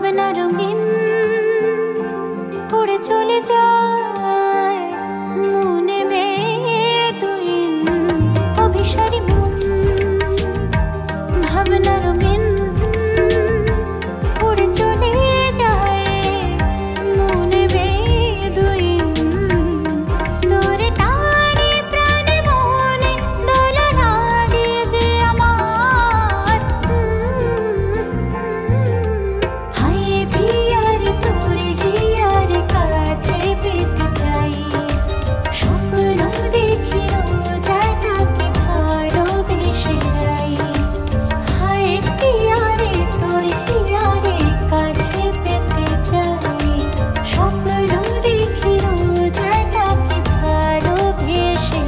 ভাবনা রঙিন উড়ে চলে যায় মনে বেদুইন অভিসারী মন। ভাবনা রঙিন উড়ে চলে যায় মনে বেদুইন তোরে টানে প্রাণে মনে দোলনা দিয়ে যে আমার হায় পিয়ার তোরে হিয়ার কাছে পেতে চাই স্বপ্ন দেখি রোজ একাকী ভালোবেসে যাই। হায় পিয়ারে তোরে হিয়ার কাছে পেতে চাই স্বপ্ন দেখি রোজ একাকী ভালোবেসে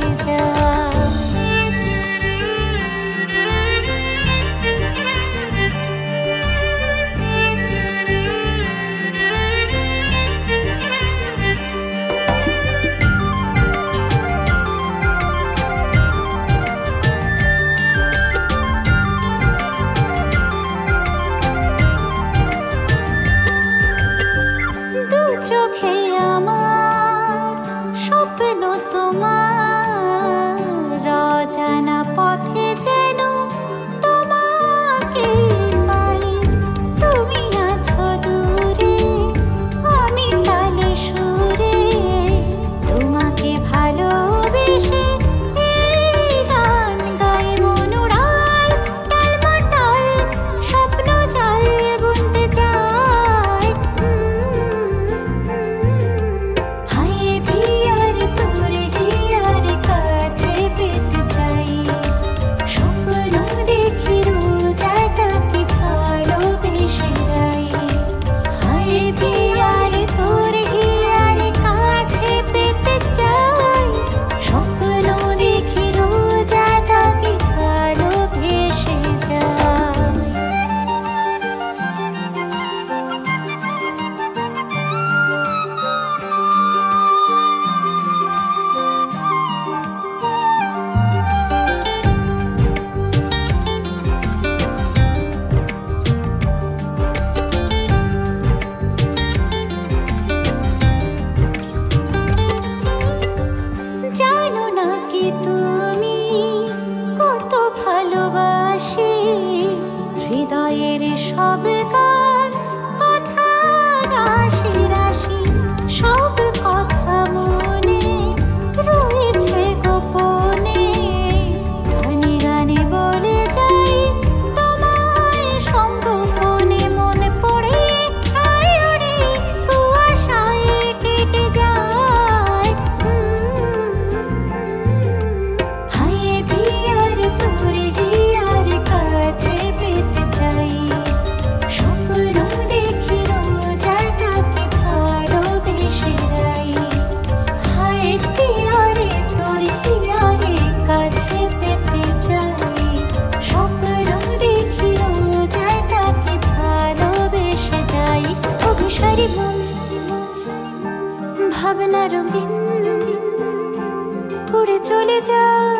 দু চোখে আমার স্বপ্ন তোমার অজানা পথে যেন তোমাকে পাই। তুমি আছো দূরে আমি তালে সুরে তোমাকে ভালোবেসে এই গান গাই মনোরাল টালমাটাল স্বপ্ন জাল বুনতে চাই। হায় পিয়ার তোরে হিয়ার কাছে পেতে চাই স্বপ্ন দেখি রোজ একাকী ভালোবেসে যাই। হায় পিয়ার তোরে হিয়ার কাছে পেতে চাই স্বপ্ন দেখি রোজ একাকী ভালোবেসে যাই। জানো না কি তুমি কত ভালোবাসি হৃদয়ের সব গান কথা রাশি রাশি সব কথা মনে রয়েছে গোপনে গানে গানে বলে যাই তোমায় সঙ্গোপনে মন পড়ে ছায় ওরে কুয়াশায় কেটে যায়। হায় পিয়ার তোরে হিয়ার কাছে পেতে চাই স্বপ্ন দেখি রোজ একাকী ভালোবেসে যাই। হায় পিয়ারে তোরে হিয়ার কাছে পেতে চাই স্বপ্ন দেখি রোজ একাকী ভালোবেসে যাই। অভিসারী মন ভাবনা রঙিন উড়ে চলে যায়।